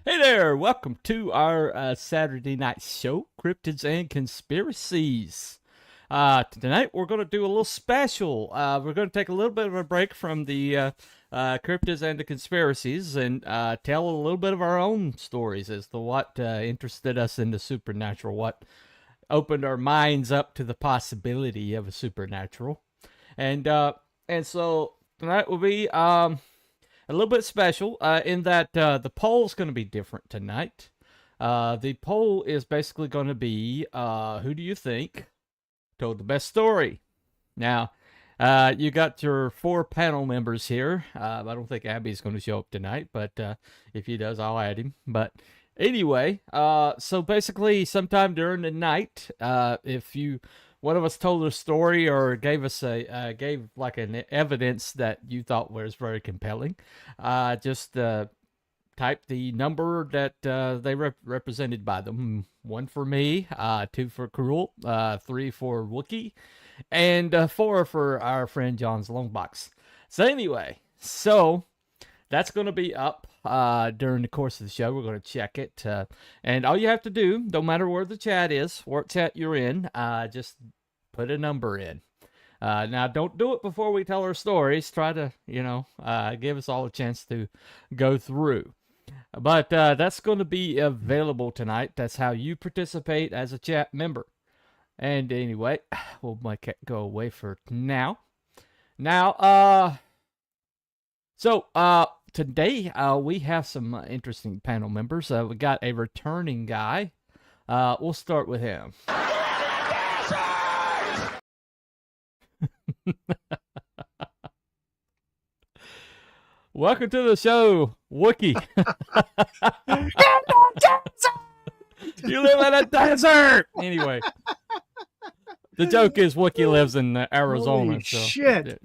Hey there, welcome to our Saturday night show, Cryptids and Conspiracies. Tonight we're going to do a little special. We're going to take a little bit of a break from the Cryptids and the Conspiracies and tell a little bit of our own stories as to what interested us in the supernatural, what opened our minds up to the possibility of a supernatural. And so tonight will be a little bit special in that the poll's going to be different tonight. The poll is basically going to be who do you think told the best story? Now, you got your 4 panel members here. I don't think Abby's going to show up tonight, but if he does, I'll add him. But anyway, so basically, sometime during the night, if one of us told a story or gave us gave like an evidence that you thought was very compelling, just type the number that they represented by them. 1 for me, 2 for Cruel, 3 for Wookie, and 4 for our friend John's Longbox. So anyway, that's going to be up during the course of the show. We're going to check it. And all you have to do, no matter where the chat is, what chat you're in, just put a number in. Now, don't do it before we tell our stories. Try to, give us all a chance to go through. But that's going to be available tonight. That's how you participate as a chat member. And anyway, we'll make it go away for now. Now, today, we have some interesting panel members. We got a returning guy. We'll start with him. Welcome to the show, Wookie. You live in a desert! Anyway. The joke is Wookie lives in Arizona. Holy shit.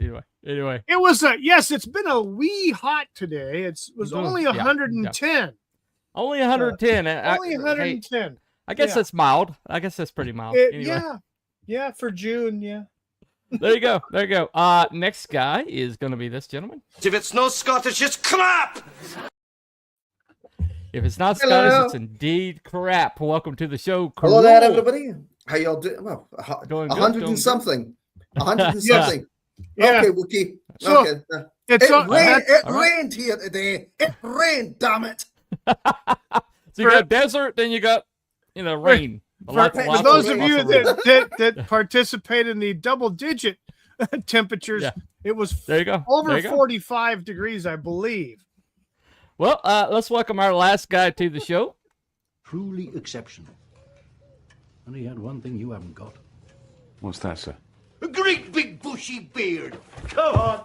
Anyway. It was it's been a wee hot today. It was only 110. Yeah. Only 110. Only 110. Hey, I guess that's mild. I guess that's pretty mild. Anyway. Yeah, for June, yeah. There you go. Next guy is going to be this gentleman. If it's no Scottish, it's crap! If it's not Scottish, it's indeed crap. Welcome to the show, Cruel. Hello there, everybody. How y'all doing? Well, Doing 100 good, and something. 100 and Yes. something. Yeah. Okay, Wookie. So, Okay. It Rained here today. It rained, damn it. So you got desert, then you got, rain. For those of you that participate in the double-digit temperatures, it was there you go. over 45 degrees, I believe. Well, let's welcome our last guy to the show. Truly exceptional. And he had one thing you haven't got. What's that, sir? A great big bushy beard. Come on.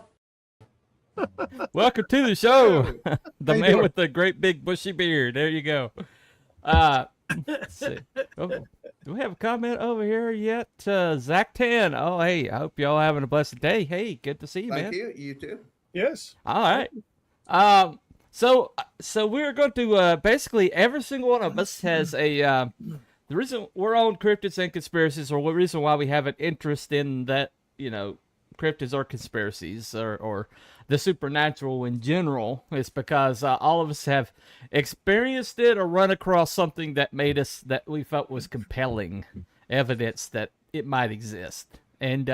Welcome to the show. The man with the great big bushy beard. There you go. Let's see. Oh, do we have a comment over here yet? Zach 10. Oh, hey, I hope y'all having a blessed day. Hey, good to see you, man. Thank you. You too. Yes. All right. So we're going to basically every single one of us has a the reason we're on Cryptids and Conspiracies, or the reason why we have an interest in that, cryptids or conspiracies or the supernatural in general, is because all of us have experienced it or run across something that we felt was compelling evidence that it might exist. And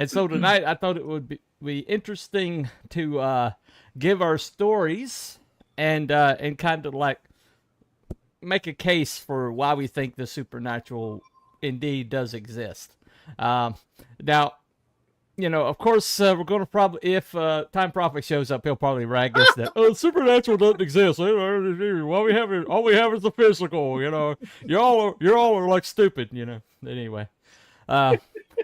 so tonight I thought it would be interesting to give our stories and kind of like make a case for why we think the supernatural indeed does exist. Now, of course, we're going to probably, if Time Prophet shows up, he'll probably rag us that, the supernatural doesn't exist. All we have is the physical, Y'all are like stupid, Anyway. I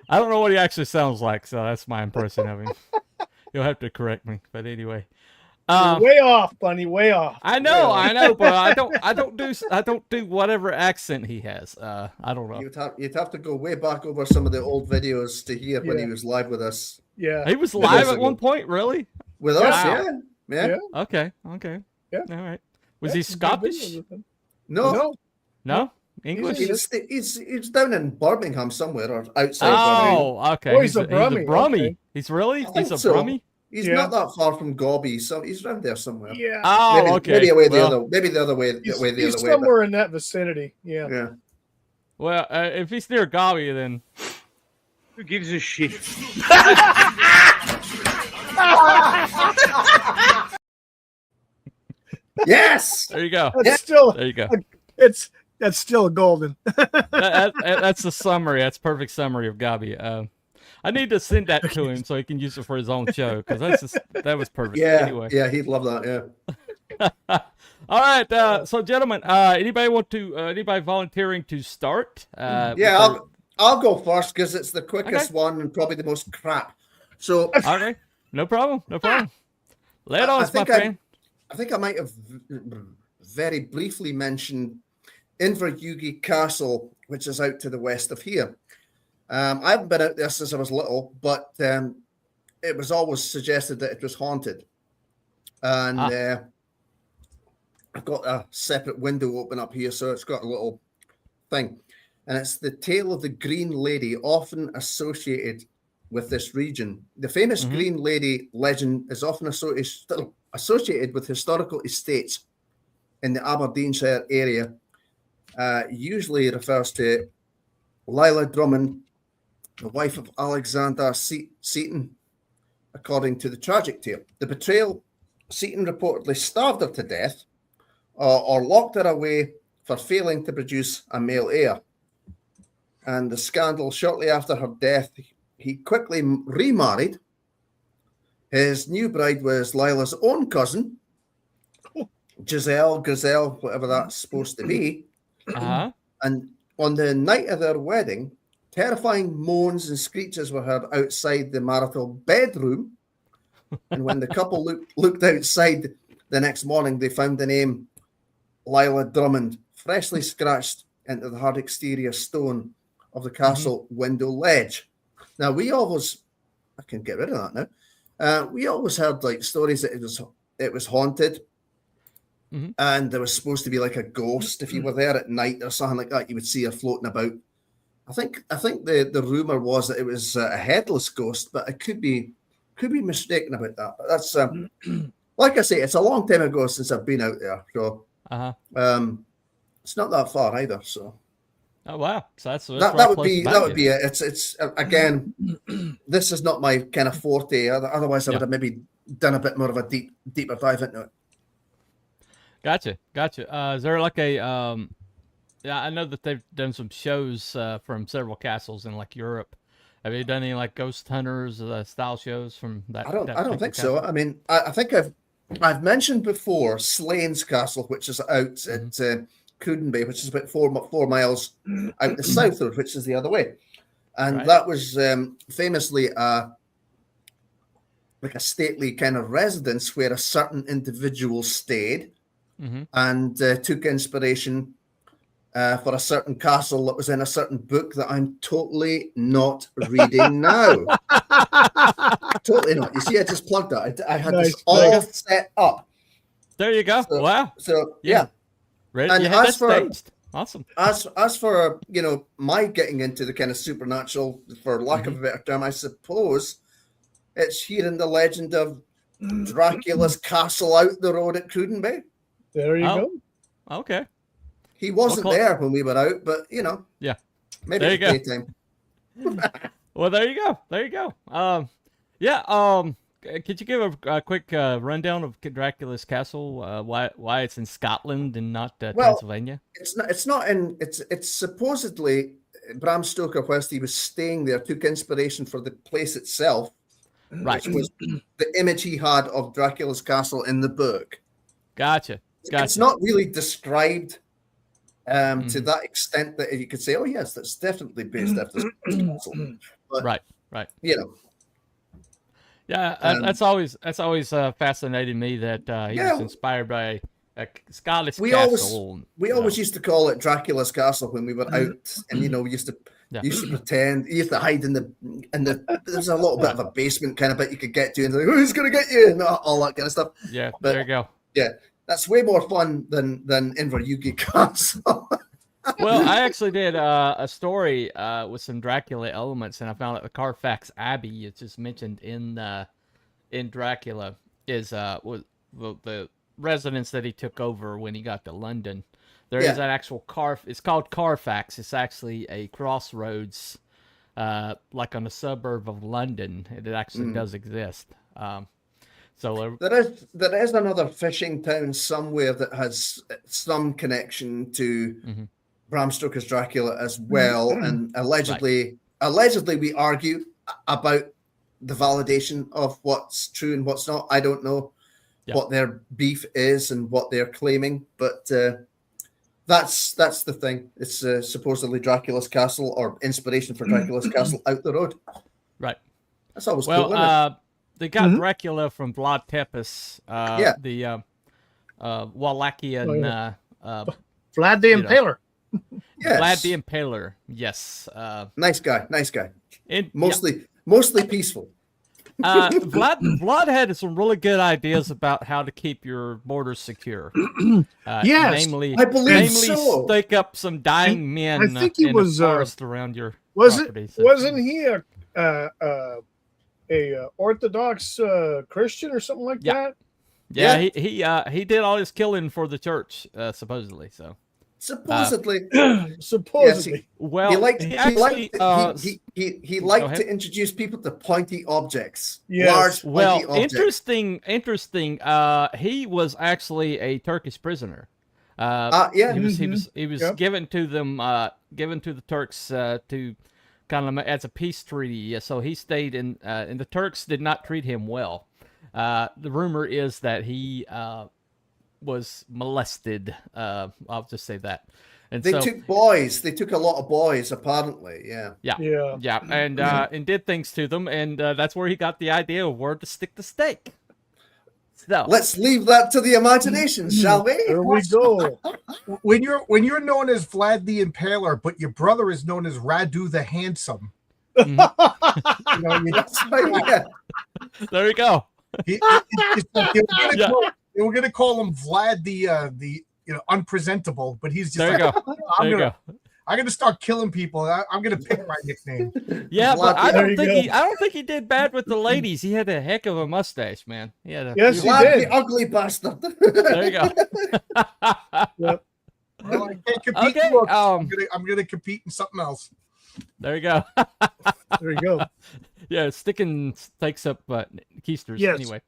don't know what he actually sounds like, so that's my impression of him. You'll have to correct me, but anyway. You're way off, Bunny. Way off. I know, but I don't do whatever accent he has. I don't know. You'd have to go way back over some of the old videos to hear when he was live with us. Yeah. He was live at one point, really? With us, Wow. yeah. Okay. Yeah. All right. Was he Scottish? No. No? English? He's down in Birmingham somewhere or outside. Oh, okay. Oh, he's a Brummie. He's a Brummie. Okay. He's really? I He's think a so. Brummie? He's Yeah. not that far from Gobby, so he's around there somewhere. Yeah. Oh, maybe, okay. maybe away well, the other, maybe the other way, He's, the he's other way. somewhere in that vicinity. Yeah. Yeah. Well, if he's near Gabi, then Who gives a shit? Yes. there you go. That's still There you go. that's still golden. That's the summary. That's perfect summary of Gabi. I need to send that to him so he can use it for his own show because that was perfect. Yeah. Anyway. Yeah. He'd love that. Yeah. All right. So, gentlemen, anybody volunteering to start? Yeah. I'll go first because it's the quickest one and probably the most crap. So. Okay. No problem. No problem. Lay it on, my I friend. I think I might have very briefly mentioned Inveryugi Castle, which is out to the west of here. I haven't been out there since I was little, but it was always suggested that it was haunted. And I've got a separate window open up here, so it's got a little thing. And it's the tale of the Green Lady, often associated with this region. The famous Green Lady legend is often associated with historical estates in the Aberdeenshire area. Usually refers to Lila Drummond, the wife of Alexander Seton, according to the tragic tale. The betrayal, Seton reportedly starved her to death or locked her away for failing to produce a male heir. And the scandal, shortly after her death, he quickly remarried. His new bride was Lila's own cousin, Griselle, whatever that's supposed to be. And on the night of their wedding, terrifying moans and screeches were heard outside the marital bedroom. And when the couple looked outside the next morning, they found the name Lila Drummond freshly scratched into the hard exterior stone of the castle window ledge. Now, I can get rid of that now. We always heard like stories that it was haunted. And there was supposed to be like a ghost if you were there at night or something like that. You would see her floating about. I think the rumor was that it was a headless ghost, but I could be mistaken about that. But that's like I say, it's a long time ago since I've been out there, so it's not that far either. So oh wow, so that's that would be it. It's again, this is not my kind of forte. Otherwise, I would have maybe done a bit more of a deeper dive into it. Gotcha. Is there like a yeah, I know that they've done some shows from several castles in like Europe. Have you done any like ghost hunters style shows from that? I don't think so. I mean, I think I've mentioned before Slane's Castle, which is out at Cruden Bay, which is about 4 miles out the south road, which is the other way, and that was famously like a stately kind of residence where a certain individual stayed. And took inspiration for a certain castle that was in a certain book that I'm totally not reading now. Totally not. You see, I just plugged that. I had this all set up. There you go. So, wow. So yeah. Ready? And as for staged. Awesome. As for my getting into the kind of supernatural, for lack of a better term, I suppose it's hearing the legend of Dracula's castle out the road at Cruden Bay. There you go. Okay. He wasn't there when we were out, but yeah, maybe there it's daytime. Well, there you go. Could you give a quick rundown of Dracula's castle? Why it's in Scotland and not Pennsylvania? It's supposedly Bram Stoker, whilst he was staying there, took inspiration for the place itself, which was the image he had of Dracula's castle in the book. Gotcha. It's not really described to that extent that you could say, "Oh yes, that's definitely based after." But, right. Yeah, that's always fascinated me that he was inspired by a Scottish castle. We always used to call it Dracula's castle when we were out, and we used to pretend, you used to hide in the. There's a little bit of a basement kind of bit you could get to, and like, who's going to get you, and all that kind of stuff. Yeah, but, there you go. Yeah. That's way more fun than Inveryugi Castle. Well, I actually did a story with some Dracula elements, and I found that the Carfax Abbey is just mentioned in in Dracula is was the residence that he took over when he got to London. There is an actual it's called Carfax. It's actually a crossroads, like on a suburb of London. It actually does exist. So there is another fishing town somewhere that has some connection to Bram Stoker's Dracula as well, and allegedly we argue about the validation of what's true and what's not. I don't know what their beef is and what they're claiming, but that's the thing. It's supposedly Dracula's castle, or inspiration for Dracula's castle out the road. Right. That's always cool, isn't it? They got Dracula from Vlad Tepes, the Wallachian. Vlad the Impaler. Yes. Vlad the Impaler. Yes. Nice guy. Mostly peaceful. Vlad had some really good ideas about how to keep your borders secure. Yes, namely, I believe so. Stake up some dying men I think he in was, the forest around your wasn't property. he a Orthodox Christian or something like that? Yeah, he did all his killing for the church, supposedly. So supposedly, supposedly. Yes, well, he liked Go to introduce people to pointy objects. Yes. Large pointy objects. Interesting. He was actually a Turkish prisoner. He was given to them, given to the Turks to kind of as a peace treaty. So he stayed in, and the Turks did not treat him well. The rumor is that he was molested. I'll just say that. And They took boys. They took a lot of boys, apparently. Yeah. And did things to them, and that's where he got the idea of where to stick the stake. So let's leave that to the imagination, shall we? There we go. When you're known as Vlad the Impaler, but your brother is known as Radu the Handsome. Mhm. That's right, yeah. There you go. We're gonna call him Vlad the unpresentable, but he's just There you go. There you go. I'm gonna start killing people. I'm gonna pick my nickname. Yeah, but I There don't you go. think he did bad with the ladies. He had a heck of a mustache, man. He had a Yes, he Vlad did. the ugly bastard. There you go. Yep. Well, I can't compete. Okay, in looks. I'm gonna compete in something else. There you go. There you go. Yeah, sticking takes up keisters Yes. anyway.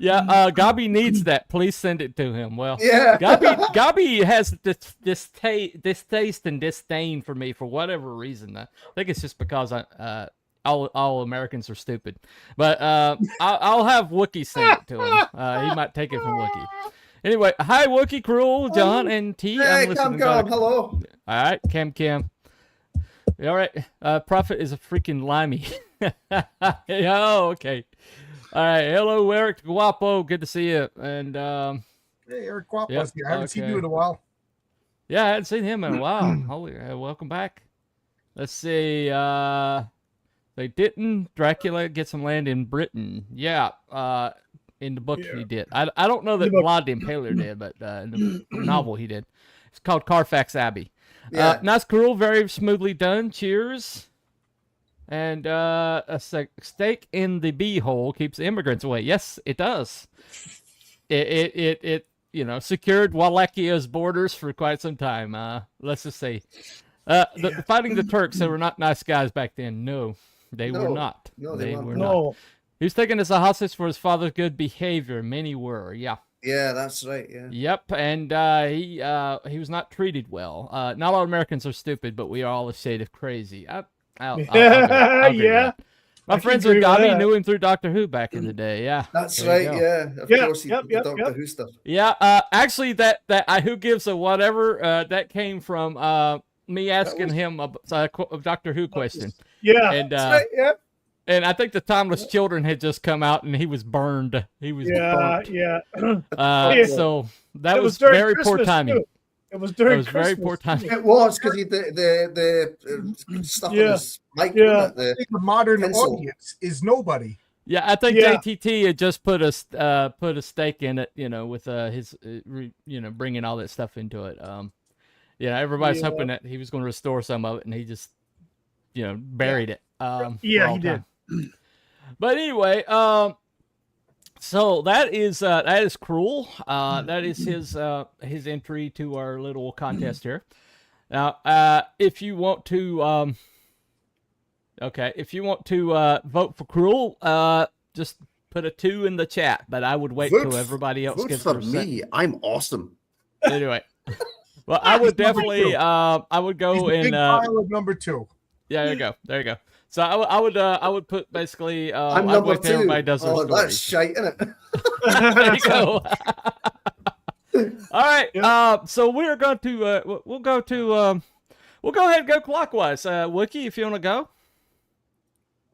Yeah, Gabi needs that. Please send it to him. Well, Yeah. Gabi has this distaste and disdain for me for whatever reason. I think it's just because all Americans are stupid. But I'll have Wookie send it to him. He might take it from Wookie. Anyway, hi Wookie, Cruel, John, and T. Hey, I'm listening Cam, back. hello. All right, Cam. All right, Prophet is a freaking limey. Oh, okay. All right, hello, Eric Guapo. Good to see you. And Hey, Eric Guapo's Yep, here. I haven't seen okay. you in a while. yeah, I hadn't seen him in a while. Holy, welcome back. Let's see. They didn't. Dracula get some land in Britain. Yeah. In the book he did. I don't know that Vlad the Impaler did, but in the novel he did. It's called Carfax Abbey. Yeah. Nice, Cruel, very smoothly done. Cheers. And a stake in the beehole keeps the immigrants away. Yes, it does. It secured Wallachia's borders for quite some time. Let's just say, fighting the Turks, they were not nice guys back then. No, they were not. No, they weren't. were not. He was taken as a hostage for his father's good behavior. Many were. Yeah. Yeah, that's right. Yeah. Yep, and he was not treated well. Not all Americans are stupid, but we are all a shade of crazy. I'll agree with Yeah. that. My friends with Gabi knew him through Doctor Who back in the day. Yeah, That's there you right. go. Yeah. Of Yep, course, he yep, did yep, the Doctor yep. Who stuff. Yeah, actually, that Who gives a whatever that came from me asking him a Doctor Who question, Yeah. and That's right. Yeah. and I think the Timeless Children had just come out, and he was burned. He was burnt. Yeah. So that It was during very poor Christmas, timing. too. It was during That was very Christmas, poor timing. It was because he the stuff on Yeah. his mic. Yeah. wasn't it? I think the modern Pencil. audience is nobody. Yeah, I think Yeah. JTT had just put a stake in it, with his, bringing all that stuff into it. Everybody's Yeah. hoping that he was going to restore some of it, and he just, buried it. Yeah, for all he did. time. But anyway, So that is cruel. That is his entry to our little contest here. Now, if you want to, if you want to vote for cruel, just put a 2 in the chat. But I would wait till everybody else gives for their me. I'm awesome. Anyway, well, I would definitely, I would go He's a in. big pile of number 2. Yeah, there you go. There you go. So I would put basically. I'm I'd number wait till 2. everybody does their That's stories. shite, isn't it? There you go. All right. So we're going to we'll go to we'll go ahead and go clockwise. Wookie, if you want to go.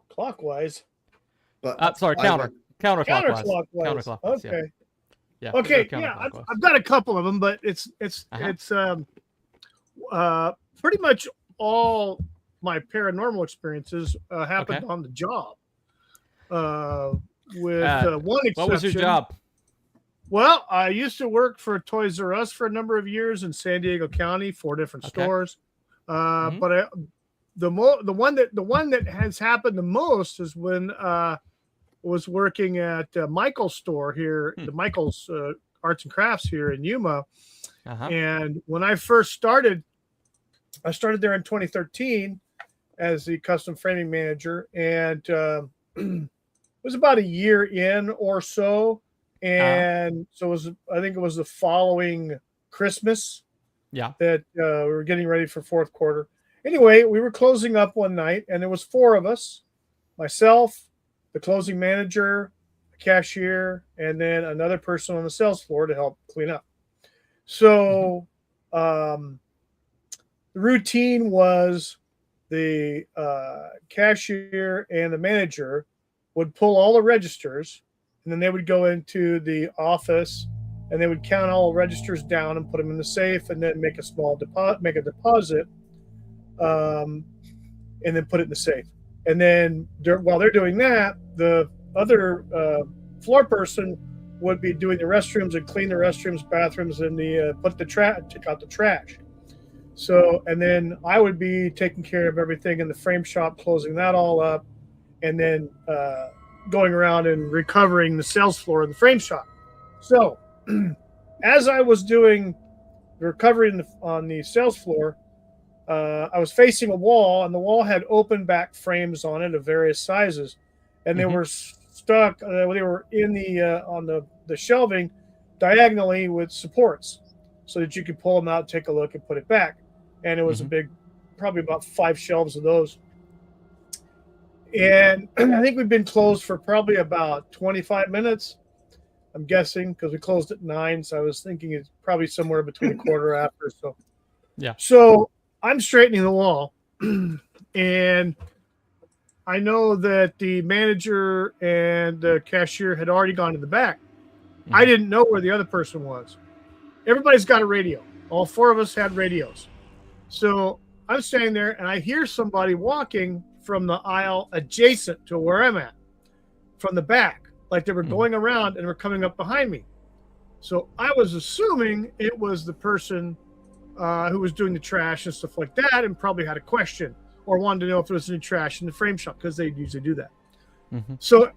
Clockwise. But Sorry, counterclockwise. Counterclockwise. Counterclockwise. Okay. Yeah. Okay. We'll go Yeah. counterclockwise. I've got a couple of them, but it's pretty much all my paranormal experiences happened on the job. With one exception. What was your job? Well, I used to work for Toys R Us for a number of years in San Diego County, 4 different stores. But the one that has happened the most is when I was working at Michael's store here, the Michael's Arts and Crafts here in Yuma. And when I first started, I started there in 2013 as the custom framing manager, and it was about a year in or so. And so I think it was the following Christmas that we were getting ready for fourth quarter. Anyway, we were closing up one night, and there was 4 of us, myself, the closing manager, a cashier, and then another person on the sales floor to help clean up. So the routine was the cashier and the manager would pull all the registers, and then they would go into the office and they would count all the registers down and put them in the safe, and then make a small deposit, and then put it in the safe. And then while they're doing that, the other floor person would be doing the restrooms and clean the restrooms, bathrooms, and take out the trash. So, and then I would be taking care of everything in the frame shop, closing that all up, and then going around and recovering the sales floor of the frame shop. So as I was doing the recovery on the sales floor, I was facing a wall, and the wall had open back frames on it of various sizes, and they were stuck. They were in on the shelving diagonally with supports, so that you could pull them out, take a look, and put it back. And it was a big, probably about 5 shelves of those. And I think we've been closed for probably about 25 minutes. I'm guessing, because we closed at 9, so I was thinking it's probably somewhere between a quarter after. So, yeah. So I'm straightening the wall, and I know that the manager and the cashier had already gone to the back. I didn't know where the other person was. Everybody's got a radio. All 4 of us had radios. So I'm standing there, and I hear somebody walking from the aisle adjacent to where I'm at, from the back, like they were going around and were coming up behind me. So I was assuming it was the person who was doing the trash and stuff like that, and probably had a question or wanted to know if there was any trash in the frame shop, because they usually do that. So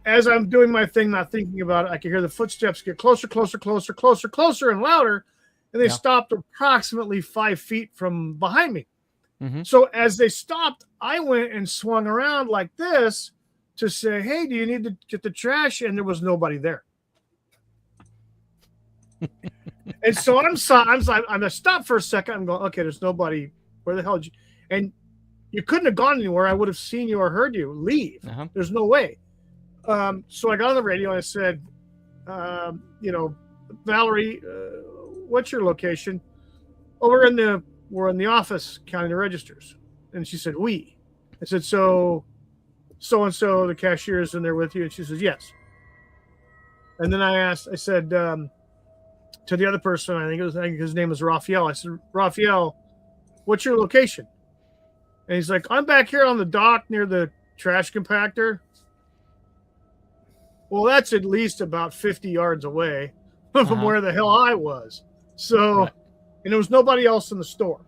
as I'm doing my thing, not thinking about it, I could hear the footsteps get closer, and louder, and they stopped approximately 5 feet from behind me. So as they stopped, I went and swung around like this to say, "Hey, do you need to get the trash?" And there was nobody there. And so I'm gonna stop for a second. I'm going, okay, there's nobody. Where the hell did you? And you couldn't have gone anywhere. I would have seen you or heard you leave. There's no way. So I got on the radio and I said, Valerie, what's your location? Oh, we're in the office counting the registers. And she said, we. I said, so and so, the cashier is in there with you? And she says, yes. And then I said to the other person, I think his name was Raphael. I said, Raphael, what's your location? And he's like, I'm back here on the dock near the trash compactor. Well, that's at least about 50 yards away from where the hell I was. So, and there was nobody else in the store.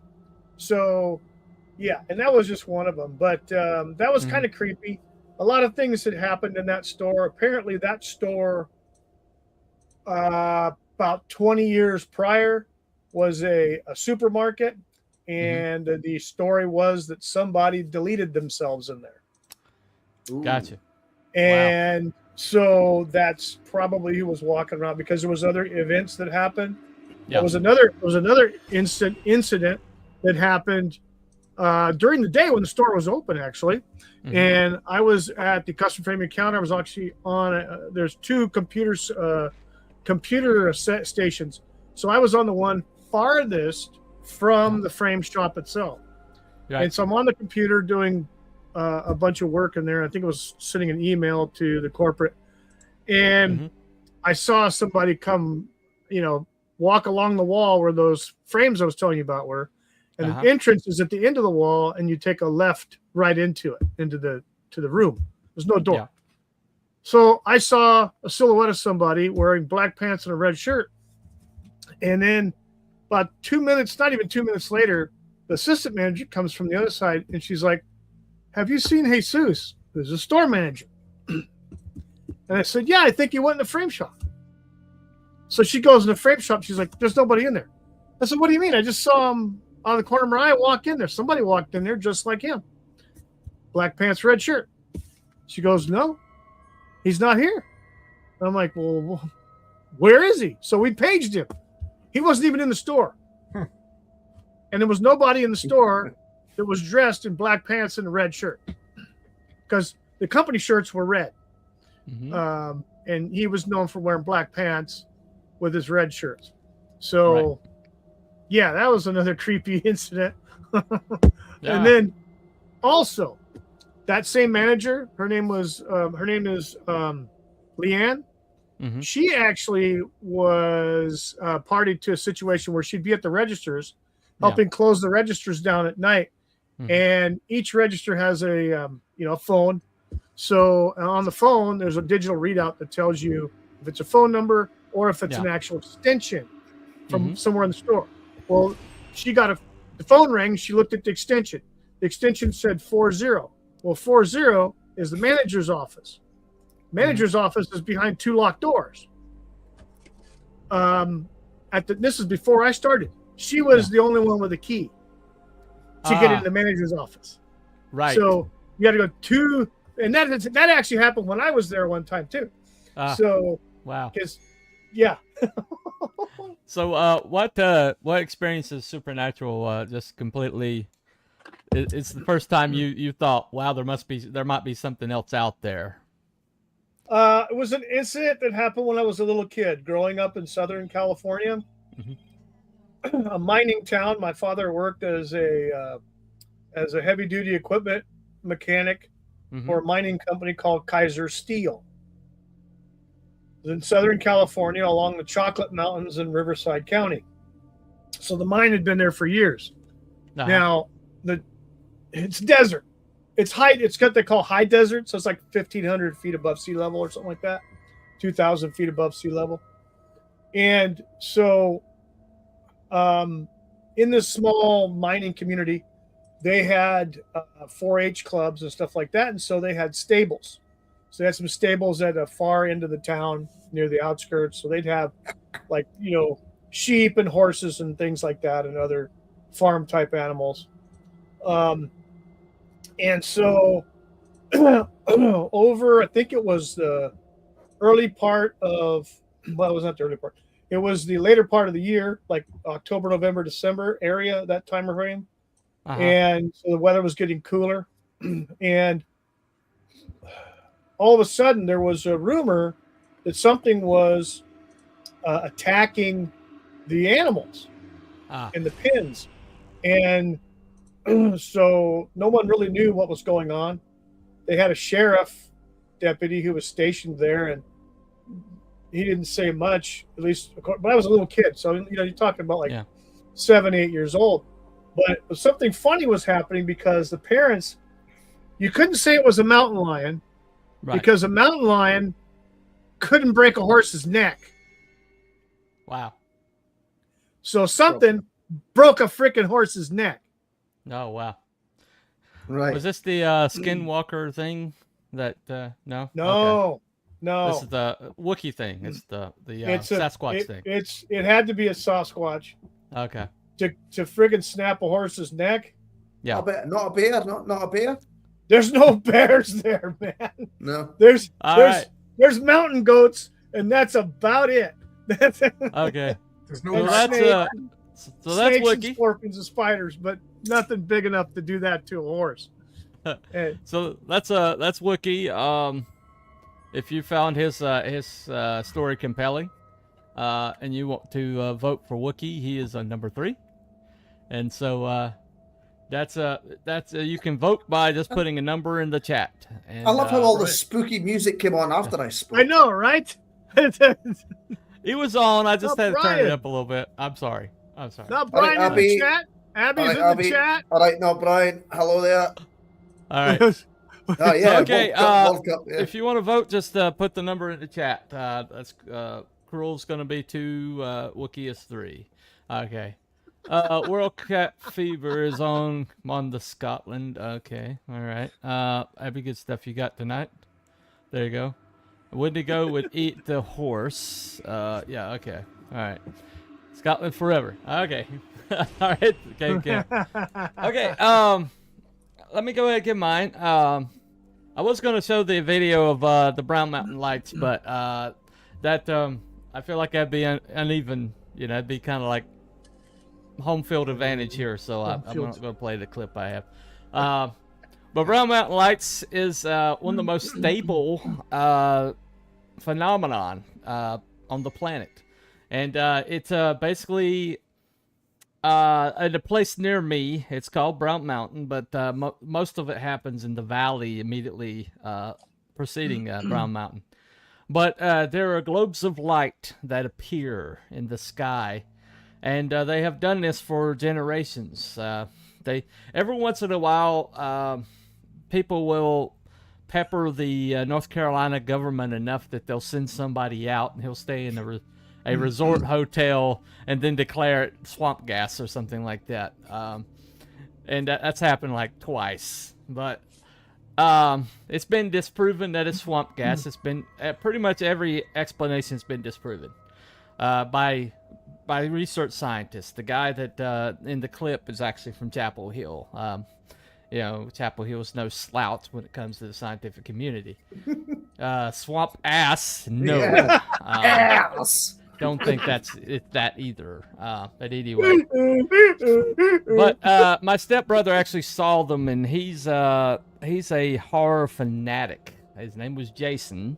So, yeah, and that was just one of them. But that was kind of creepy. a lot of things had happened in that store. Apparently, that store, about 20 years prior, was a supermarket, and the story was that somebody deleted themselves in there. Ooh. Gotcha. And so that's probably who was walking around, because there was other events that happened. Yeah. There was another incident that happened during the day when the store was open, actually. And I was at the custom framing counter. I was actually on there's two computer set stations. So I was on the one farthest from the frame shop itself. Right. And so I'm on the computer doing a bunch of work in there. I think it was sending an email to the corporate. And I saw somebody come, walk along the wall where those frames I was telling you about were. And the entrance is at the end of the wall, and you take a left right into the room. There's no door. Yeah. So I saw a silhouette of somebody wearing black pants and a red shirt. And then about 2 minutes, not even 2 minutes later, the assistant manager comes from the other side, and she's like, "Have you seen Jesus? Who's a store manager?" And I said, "Yeah, I think he went in the frame shop." So she goes in the frame shop. She's like, "There's nobody in there." I said, "What do you mean? I just saw him on the corner of my eye walk in there. Somebody walked in there just like him. Black pants, red shirt." She goes, "No, he's not here." And I'm like, "Well, where is he?" So we paged him. He wasn't even in the store. And there was nobody in the store that was dressed in black pants and a red shirt, because the company shirts were red. And he was known for wearing black pants with his red shirts. So, yeah, that was another creepy incident. And then also, that same manager, her name is Leanne. She actually was party to a situation where she'd be at the registers, helping close the registers down at night. And each register has a phone. So on the phone, there's a digital readout that tells you if it's a phone number or if it's an actual extension from somewhere in the store. Well, she got the phone rang. She looked at the extension. The extension said 40. Well, 40 is the manager's office. Manager's office is behind two locked doors. This is before I started. She was the only one with a key to get into the manager's office. Right. So you got to go to, and that actually happened when I was there one time too. So wow. Because So what experience is supernatural? Just completely. It's the first time you thought, wow, there might be something else out there. It was an incident that happened when I was a little kid, growing up in Southern California, a mining town. My father worked as a heavy duty equipment mechanic for a mining company called Kaiser Steel. It was in Southern California, along the Chocolate Mountains in Riverside County. So the mine had been there for years. Now it's desert. It's high. It's what they call high desert. So it's like 1,500 feet above sea level or something like that. 2,000 feet above sea level. And so in this small mining community, they had 4-H clubs and stuff like that. And so they had stables. So they had some stables at the far end of the town near the outskirts. So they'd have sheep and horses and things like that and other farm type animals. And so over, I think it was the early part of, well, it was not the early part. It was the later part of the year, like October, November, December area, that time of frame. And so the weather was getting cooler. And all of a sudden there was a rumor that something was attacking the animals in the pens. And so no one really knew what was going on. They had a sheriff deputy who was stationed there, and he didn't say much, at least, but I was a little kid. So, you're talking about 7, 8 years old. But something funny was happening because the parents, you couldn't say it was a mountain lion because a mountain lion couldn't break a horse's neck. Wow. So something broke a freaking horse's neck. Oh, wow. Right. Was this the skinwalker thing? That no. Okay. No, no. This is the Wookiee thing. It's the It's Sasquatch thing. It had to be a Sasquatch Okay. to friggin' snap a horse's neck. Yeah. Not a bear. Not a bear. There's no bears there, man. No. There's All there's mountain goats, and that's about it. That's Okay. There's And no. So that's snakes. so that's snakes and Wookiee. scorpions and spiders, but nothing big enough to do that to a horse. And So that's Wookiee. If you found his story compelling, and you want to vote for Wookiee, he is number 3. And so that's you can vote by just putting a number in the chat. And, I love how all the spooky music came on after I spoke. I know, right? it was on. I just Oh, had to turn it Brian. up a little bit. I'm sorry. Not Brian All right, in the Abby. chat. Abby's All right, in Abby. the chat. All right, no, Brian. Hello there. All right. Oh yeah. Okay, World Cup, yeah. If you want to vote, just put the number in the chat. That's Cruel's going to be 2, Wookiee is 3. Okay. World Cat Fever is on the Scotland. Okay, all right. Abby, good stuff you got tonight. There you go. Wendigo would eat the horse. Yeah, okay. All right. Scotland forever. Okay. All right. Okay. Okay. Let me go ahead and give mine. I was going to show the video of the Brown Mountain Lights, but that I feel like that'd be uneven. You know, it'd be kind of like home field advantage here, so I'm not going to play the clip I have. But Brown Mountain Lights is one of the most stable phenomenon on the planet, and it's basically at a place near me. It's called Brown Mountain, but most of it happens in the valley immediately preceding Brown Mountain. But there are globes of light that appear in the sky, and they have done this for generations. They every once in a while, people will pepper the North Carolina government enough that they'll send somebody out, and he'll stay in a resort hotel and then declare it swamp gas or something like that. And that's happened like twice, but it's been disproven that it's swamp gas. It's been pretty much every explanation's been disproven by research scientists. The guy that in the clip is actually from Chapel Hill. You know, Chapel Hill's no slouch when it comes to the scientific community. Swamp ass, no. Yeah. Ass. Don't think that's that either. But anyway. But my stepbrother actually saw them, and he's a horror fanatic. His name was Jason,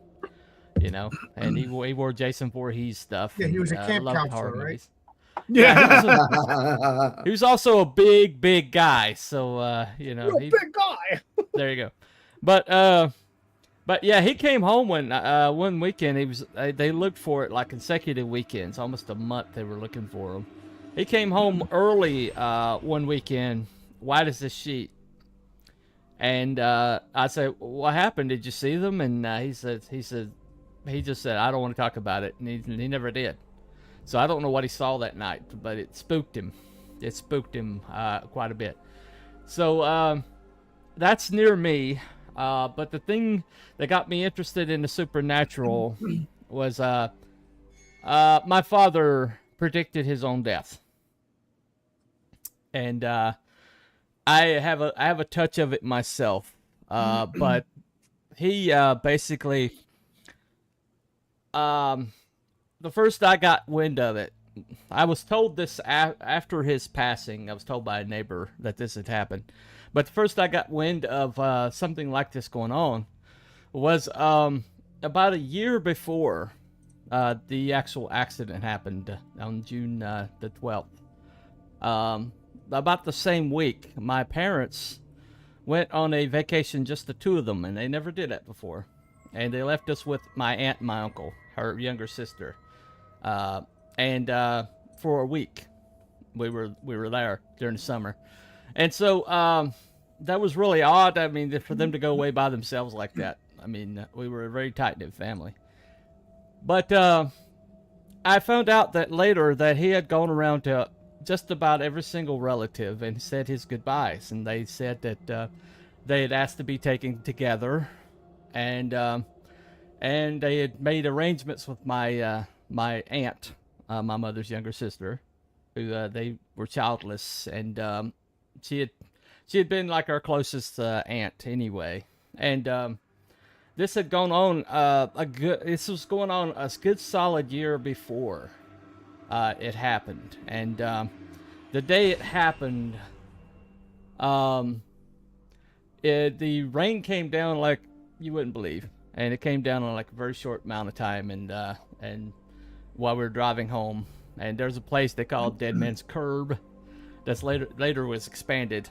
you know, and he wore Jason Voorhees stuff. Yeah, he was a camp loved counselor, horror right? movies. Yeah, He was also a big guy, so you know, real big guy. there you go. But yeah, he came home one weekend. They looked for it like consecutive weekends, almost a month. They were looking for him. He came home early one weekend, white as a sheet. And I said, "What happened? Did you see them?" And he just said, "I don't want to talk about it," and he never did. So I don't know what he saw that night, but it spooked him. It spooked him quite a bit. So that's near me. But the thing that got me interested in the supernatural was my father predicted his own death, and I have a touch of it myself. But he basically the first I got wind of it, I was told this after his passing. I was told by a neighbor that this had happened. But the first I got wind of something like this going on was about a year before the actual accident happened on June the 12th. About the same week, my parents went on a vacation, just the two of them, and they never did that before. And they left us with my aunt and my uncle, her younger sister. And for a week, we were there during the summer. And so that was really odd. I mean, for them to go away by themselves like that. I mean, we were a very tight-knit family. But I found out that later that he had gone around to just about every single relative and said his goodbyes. And they said that they had asked to be taken together and they had made arrangements with my my aunt, my mother's younger sister, who they were childless, and she had been like our closest aunt anyway, and this had gone on this was going on a good solid year before it happened, and the day it happened, the rain came down like you wouldn't believe, and it came down in like a very short amount of time, and while we were driving home, and there's a place they call Dead Man's Curb that's later was expanded.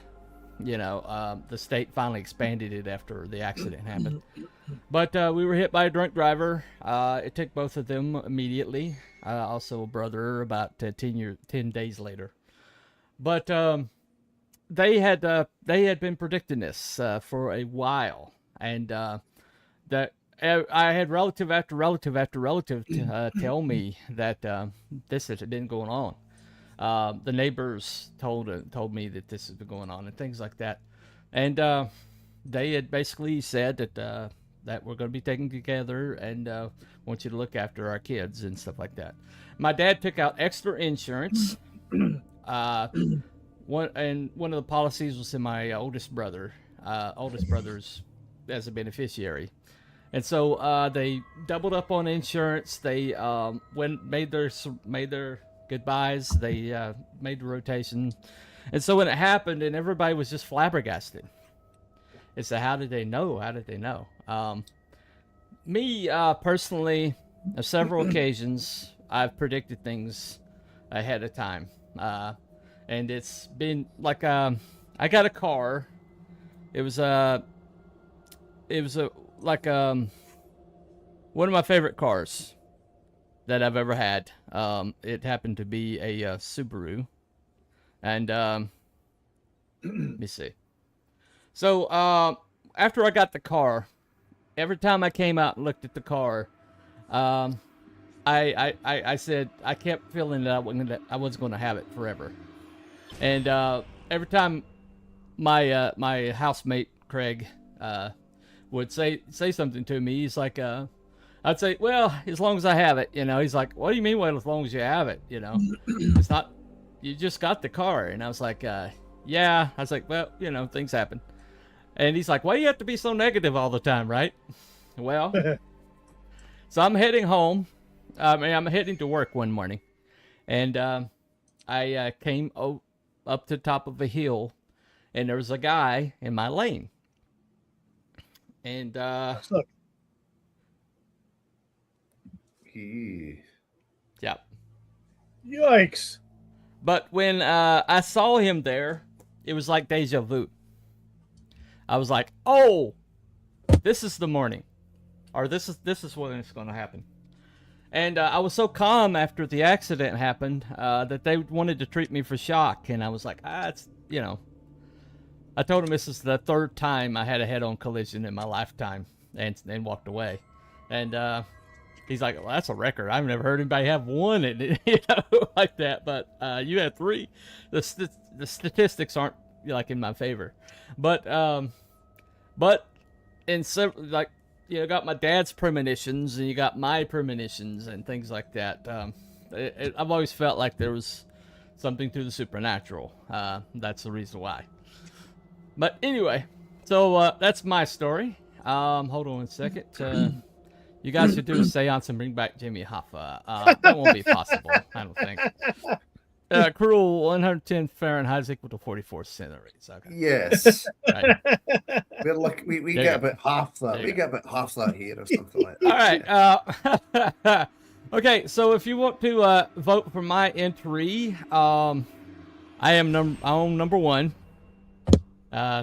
You know, the state finally expanded it after the accident happened. But we were hit by a drunk driver. It took both of them immediately. Also a brother about 10 days later. But they had been predicting this for a while, and that I had relative after relative after relative tell me that this had been going on. The neighbors told me that this has been going on and things like that, and they had basically said that we're going to be taken together and want you to look after our kids and stuff like that. My dad took out extra insurance. One of the policies was in my oldest brother's as a beneficiary, and so they doubled up on insurance. They made their goodbyes. They made the rotation, and so when it happened, and everybody was just flabbergasted. It's how did they know? How did they know? Me personally, on several occasions, I've predicted things ahead of time, and it's been like I got a car. It was one of my favorite cars that I've ever had. It happened to be a Subaru, and let me see. So after I got the car, every time I came out and looked at the car, I said I kept feeling that I was going to have it forever, and every time my my housemate Craig would say something to me, he's like, I'd say, well, as long as I have it, you know. He's like, what do you mean, well, as long as you have it, you know? It's not, you just got the car. And I was like, yeah. I was like, well, you know, things happen. And he's like, why do you have to be so negative all the time, right? Well, so I'm heading home. I'm heading to work one morning. And I came up to the top of a hill, and there was a guy in my lane. And Look. Yeah. Yikes. But when I saw him there, it was like deja vu. I was like, oh, this is the morning. Or this is when it's going to happen. And I was so calm after the accident happened that they wanted to treat me for shock. And I was like, it's, you know. I told him this is the third time I had a head-on collision in my lifetime, and walked away. And he's like, well, that's a record. I've never heard anybody have one, you know, like that. But you had 3. The statistics aren't like in my favor, but in several, like, you know, got my dad's premonitions, and you got my premonitions and things like that. I've always felt like there was something to the supernatural. That's the reason why. But anyway, so that's my story. Hold on a second. You guys should do a seance and bring back Jimmy Hoffa. That won't be possible, I don't think. Cruel 110 Fahrenheit is equal to 44 centigrades. Okay. Yes. Right. We're like we get about half that. We get about half that here or something like that. All right. Okay, so if you want to vote for my entry, I am number 1.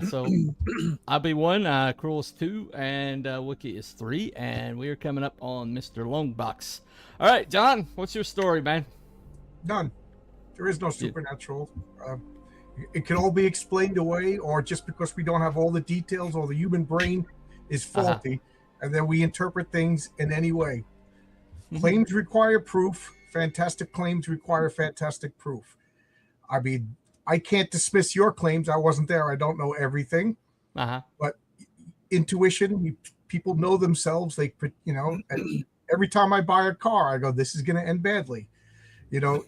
So I'll be 1, Cruel is 2, and Wiki is 3, and we are coming up on Mr. Longbox. All right, John, what's your story, man? None. There is no supernatural. It can all be explained away, or just because we don't have all the details, or the human brain is faulty, and then we interpret things in any way. Claims require proof. Fantastic claims require fantastic proof. I mean, I can't dismiss your claims. I wasn't there. I don't know everything. But intuition, people know themselves. They put, and every time I buy a car, I go, this is going to end badly. You know,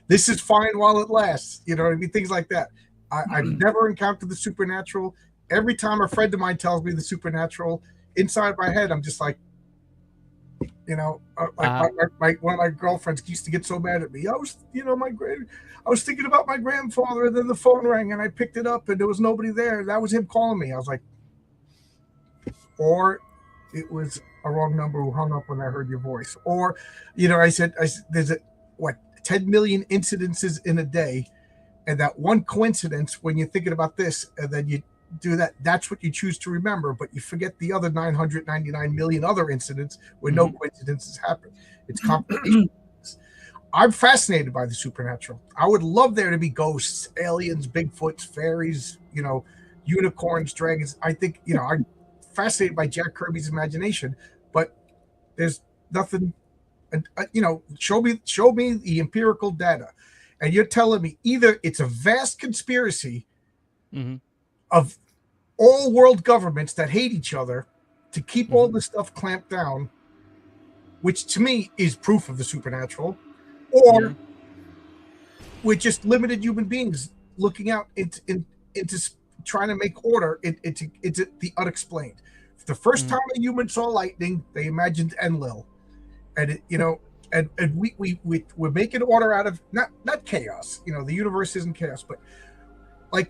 this is fine while it lasts. You know what I mean? Things like that. I've never encountered the supernatural. Every time a friend of mine tells me the supernatural, inside my head, I'm just like, like one of my girlfriends used to get so mad at me. I was thinking about my grandfather, and then the phone rang, and I picked it up, and there was nobody there. That was him calling me. I was like, or it was a wrong number who hung up when I heard your voice. Or, I said, there's 10 million incidences in a day, and that one coincidence when you're thinking about this, and then you do that, that's what you choose to remember, but you forget the other 999 million other incidents where no coincidences happen. It's complicated. I'm fascinated by the supernatural. I would love there to be ghosts, aliens, Bigfoots, fairies, unicorns, dragons. I think, I'm fascinated by Jack Kirby's imagination, but there's nothing. Show me the empirical data, and you're telling me either it's a vast conspiracy of all world governments that hate each other to keep all this stuff clamped down, which to me is proof of the supernatural, or we're just limited human beings looking out into trying to make order into the unexplained. The first time a human saw lightning, they imagined Enlil, and we're making order out of not chaos. The universe isn't chaos, but I'm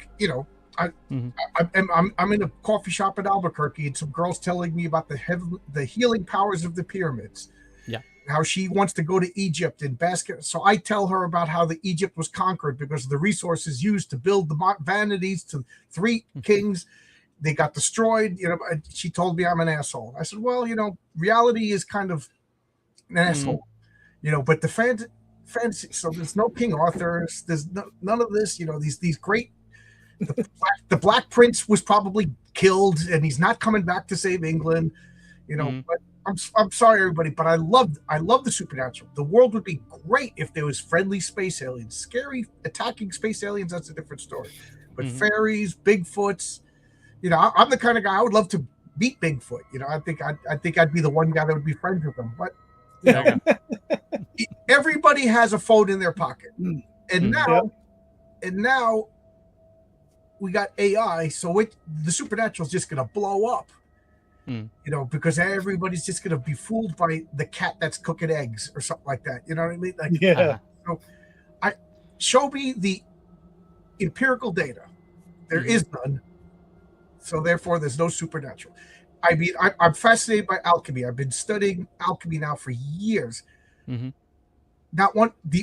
in a coffee shop in Albuquerque, and some girls telling me about the healing powers of the pyramids. Yeah, how she wants to go to Egypt and basket. So I tell her about how the Egypt was conquered because of the resources used to build the vanities to 3 kings. They got destroyed. She told me I'm an asshole. I said, well, reality is kind of an asshole. But the fantasy. So there's no King Arthurs. There's none of this. These great. The Black Prince was probably killed, and he's not coming back to save England. But I'm sorry, everybody, but I love the supernatural. The world would be great if there was friendly space aliens. Scary attacking space aliens, that's a different story. But fairies, Bigfoots, I'm the kind of guy I would love to meet Bigfoot. I think I'd be the one guy that would be friends with them. But everybody has a phone in their pocket, and now we got AI, so the supernatural is just going to blow up. Because everybody's just going to be fooled by the cat that's cooking eggs or something like that. You know what I mean? So show me the empirical data. There is none. So therefore, there's no supernatural. I mean, I'm fascinated by alchemy. I've been studying alchemy now for years. The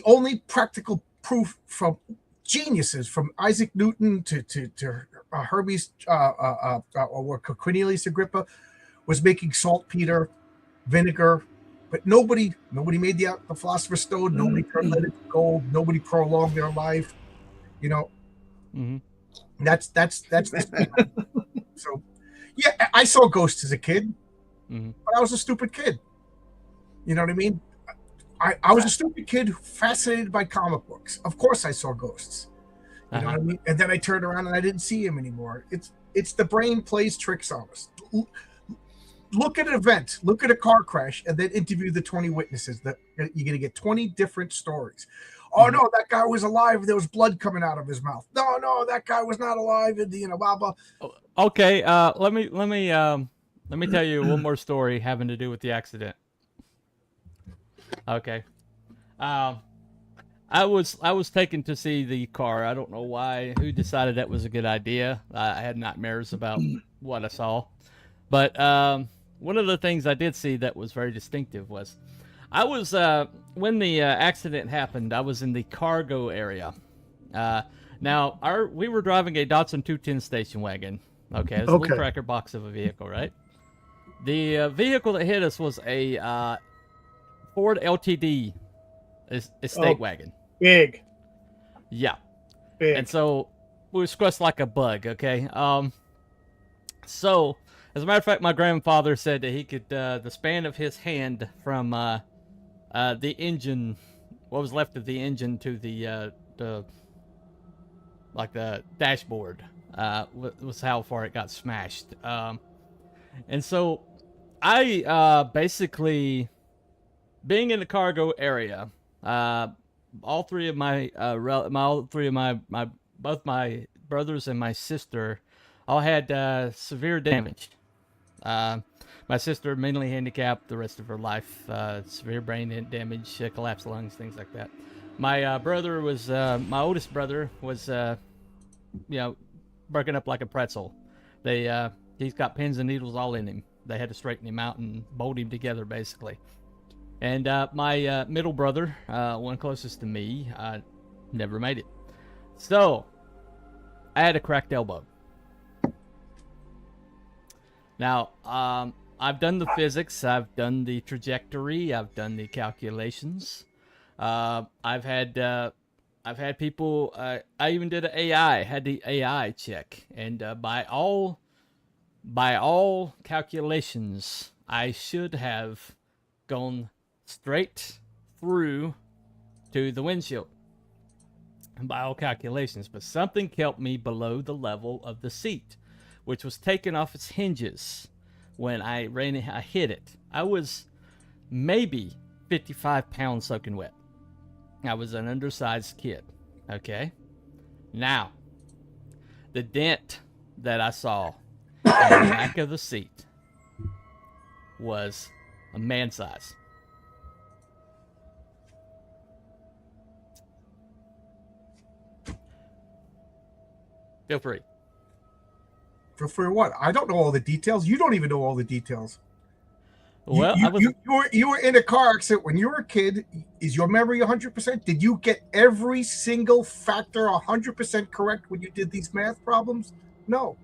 only practical proof from geniuses, from Isaac Newton to Hermes or Cornelius Agrippa, was making saltpeter, vinegar, but nobody made the Philosopher's Stone. Nobody turned lead into gold. Nobody prolonged their life. That's so. Yeah, I saw ghosts as a kid, but I was a stupid kid. You know what I mean? I was a stupid kid fascinated by comic books. Of course, I saw ghosts. You know what I mean? And then I turned around and I didn't see him anymore. It's the brain plays tricks on us. Look at an event, look at a car crash, and then interview the 20 witnesses. That you're going to get 20 different stories. Oh no, that guy was alive. There was blood coming out of his mouth. No, that guy was not alive. And blah blah. Okay, let me tell you one more story having to do with the accident. Okay, I was taken to see the car. I don't know who decided that was a good idea. I had nightmares about what I saw, but one of the things I did see that was very distinctive was I was when the accident happened. I was in the cargo area. Now we were driving a Datsun 210 station wagon. Okay, it's a little cracker box of a vehicle, right? The vehicle that hit us was a Ford LTD estate wagon. Big. Yeah. Big. And so we were squished like a bug, okay? So, as a matter of fact, my grandfather said that he could, the span of his hand from the engine, what was left of the engine to the dashboard was how far it got smashed. And so I basically, being in the cargo area, all three of my both my brothers and my sister all had severe damage. My sister mentally handicapped the rest of her life, severe brain damage, collapsed lungs, things like that. My brother was, my oldest brother was, broken up like a pretzel. He's got pins and needles all in him. They had to straighten him out and bolt him together, basically. And my middle brother, one closest to me, never made it. So, I had a cracked elbow. Now, I've done the physics, I've done the trajectory, I've done the calculations. I've had people. I even did an AI. Had the AI check, and by all calculations, I should have gone straight through to the windshield. By all calculations, but something kept me below the level of the seat, which was taken off its hinges when I hit it. I was maybe 55 pounds soaking wet. I was an undersized kid. Okay. Now, the dent that I saw in the back of the seat was a man size. Feel free. For what? I don't know all the details. You don't even know all the details. Well, you were in a car accident when you were a kid. Is your memory 100%? Did you get every single factor 100% correct when you did these math problems? No.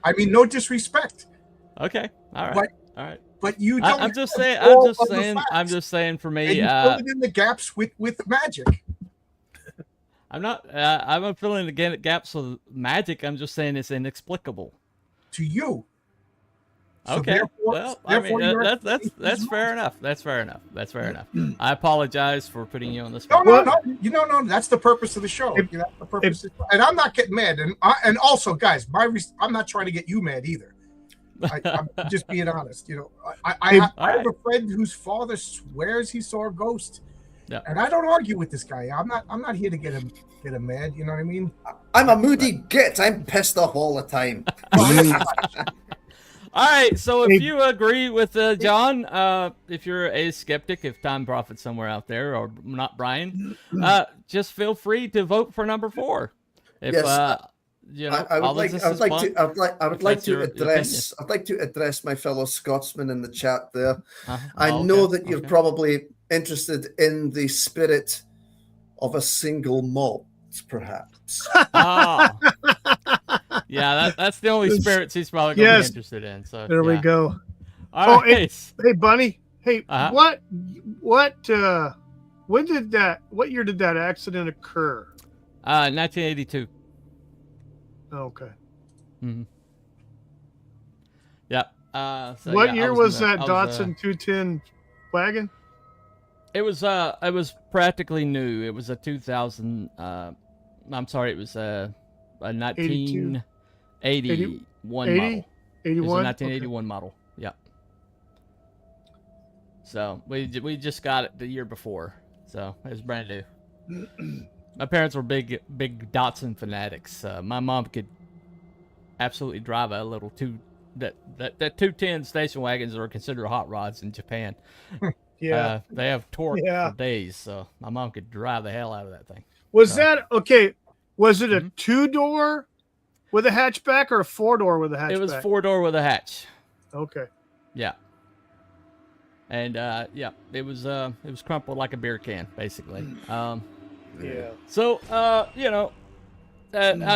I mean, no disrespect. Okay. All right. All right. But you don't. I'm just saying. For me, and you fill it in the gaps with magic. I'm not. I'm filling the gaps with magic. I'm just saying it's inexplicable to you. So okay. Well, I mean, that's fair enough. That's fair enough. I apologize for putting you on the spot. No. No. That's the purpose of the show. That's the purpose. And I'm not getting mad. And also, guys, I'm not trying to get you mad either. I'm just being honest. I have a friend whose father swears he saw a ghost. Yeah. And I don't argue with this guy. I'm not here to get him mad. You know what I mean? I'm a moody git. I'm pissed off all the time. All right. So if you agree with John, if you're a skeptic, if time prophet's somewhere out there, or not Brian, just feel free to vote for number 4. If yes. I would like to address my fellow Scotsman in the chat there. I know that you're probably interested in the spirit of a single malt, perhaps. Yeah, that's the only spirits he's probably going to be interested in. So there we go. All right. Hey, Bunny. Hey, what year did that accident occur? 1982. Okay. Mm-hmm. Yep. What year was that Datsun 210 wagon? It was practically new. It was a 2000. I'm sorry. It was a 1981 model. 81. It was a 1981 model. Yep. So we just got it the year before. So it was brand new. My parents were big Datsun fanatics. My mom could absolutely drive a little that 210 station wagons are considered hot rods in Japan. Yeah, they have torque for days, so my mom could drive the hell out of that thing. Was that okay? Was it a 2-door with a hatchback or a 4-door with a hatchback? It was 4-door with a hatch. Okay. Yeah. And it was crumpled like a beer can, basically. Yeah. So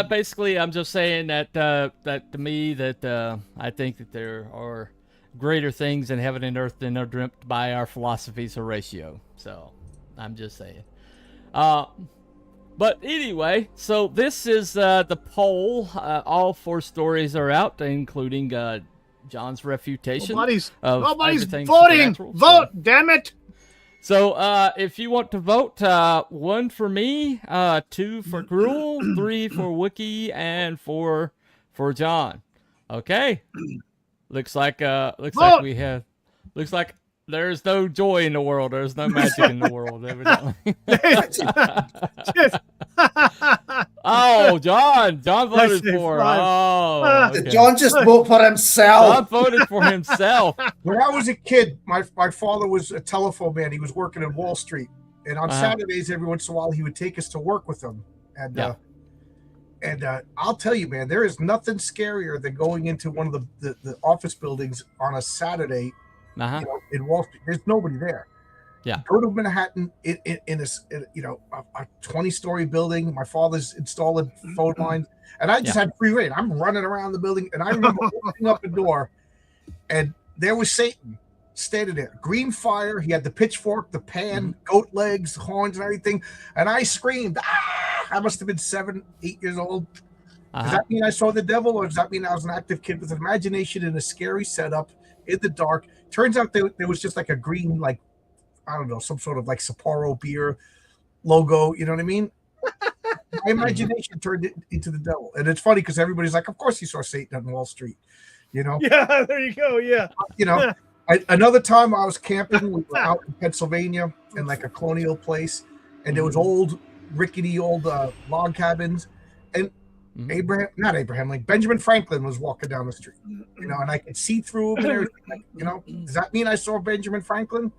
basically, I'm just saying that that to me that I think that there are greater things in heaven and earth than are dreamt by our philosophies, Horatio. So I'm just saying. But anyway, so this is the poll. All 4 stories are out, including John's refutation. Nobody's voting. Vote, damn it! So, if you want to vote, 1 for me, 2 for Gruel, 3 for Wookie, and 4 for John. Okay. Looks like there's no joy in the world. There's no magic in the world, evidently. Oh, John voted for. Oh, okay. John just vote for himself. John voted for himself. When I was a kid, my father was a telephone man. He was working in Wall Street, and on Saturdays, every once in a while, he would take us to work with him. And I'll tell you, man, there is nothing scarier than going into one of the office buildings on a Saturday. In Wall Street, there's nobody there. Yeah. Go to Manhattan in a 20-story building. My father's installing phone lines, and I just had free reign. I'm running around the building, and I remember opening up the door, and there was Satan standing there, green fire. He had the pitchfork, the pan, goat legs, horns, and everything. And I screamed, "Ah!" I must have been 7, 8 years old. Does that mean I saw the devil, or does that mean I was an active kid with an imagination in a scary setup in the dark? Turns out there was just like a green, like, I don't know, some sort of like Sapporo beer logo. You know what I mean? My imagination turned it into the devil. And it's funny because everybody's like, of course you saw Satan on Wall Street, you know? Yeah, there you go. Yeah. You know, another time I was camping, we were out in Pennsylvania in like a colonial place, and there was rickety old log cabins. And Benjamin Franklin was walking down the street, you know, and I could see through him and everything. Like, you know, does that mean I saw Benjamin Franklin?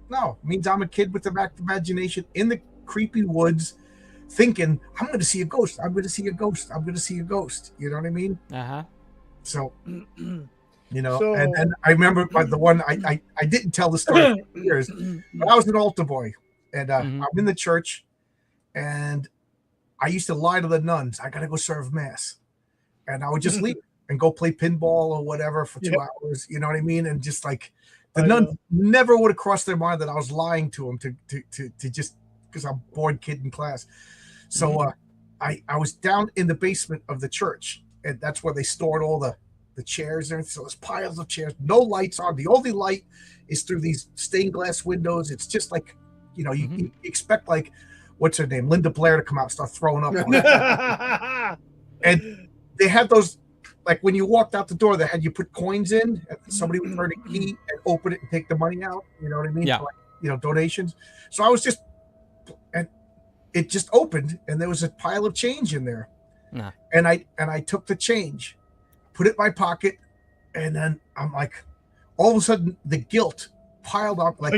No, it means I'm a kid with an active imagination in the creepy woods thinking, I'm going to see a ghost. I'm going to see a ghost. I'm going to see a ghost. You know what I mean? So, you know, and I remember the one, I didn't tell the story for years, but I was an altar boy, and I'm in the church, and I used to lie to the nuns, I got to go serve mass. And I would just leave and go play pinball or whatever for 2 hours. You know what I mean? And just like, the nuns never would have crossed their mind that I was lying to them to just because I'm a bored kid in class. So I was down in the basement of the church, and that's where they stored all the chairs and everything. So there's piles of chairs, no lights on. The only light is through these stained glass windows. It's just like, you know, you expect like, what's her name, Linda Blair, to come out and start throwing up on it. And they had those, like when you walked out the door, they had you put coins in, and somebody would turn a key and open it and take the money out. You know what I mean? Yeah. For, like, you know, donations. So I was just, and it just opened, and there was a pile of change in there. Nah. And I took the change, put it in my pocket, and then I'm like, all of a sudden the guilt piled up like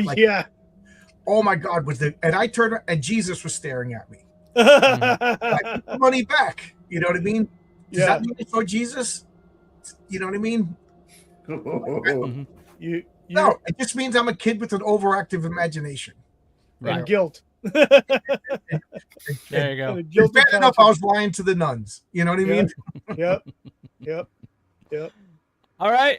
oh my God, and I turned around and Jesus was staring at me. I put the money back. You know what I mean? Does that mean I saw Jesus? You know what I mean? No, it just means I'm a kid with an overactive imagination. Right. And guilt. There you go. It's bad enough I was lying to the nuns. You know what I mean? Yep. All right.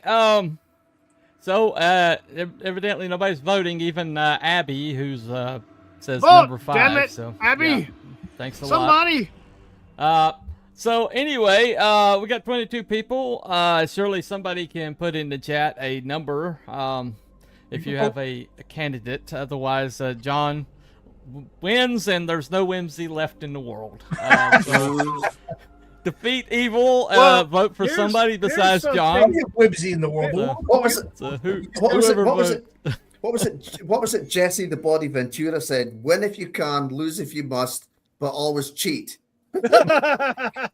So evidently nobody's voting. Even Abby, who's says number 5. Damn it, so Abby. Thanks a Somebody. lot. So anyway, we got 22 people. Surely somebody can put in the chat a number if you have a candidate. Otherwise, John wins, and there's no whimsy left in the world. So defeat evil. Vote for somebody besides John. Whimsy in the world. What was it? What was it? Jesse the Body Ventura said, "Win if you can, lose if you must, but always cheat."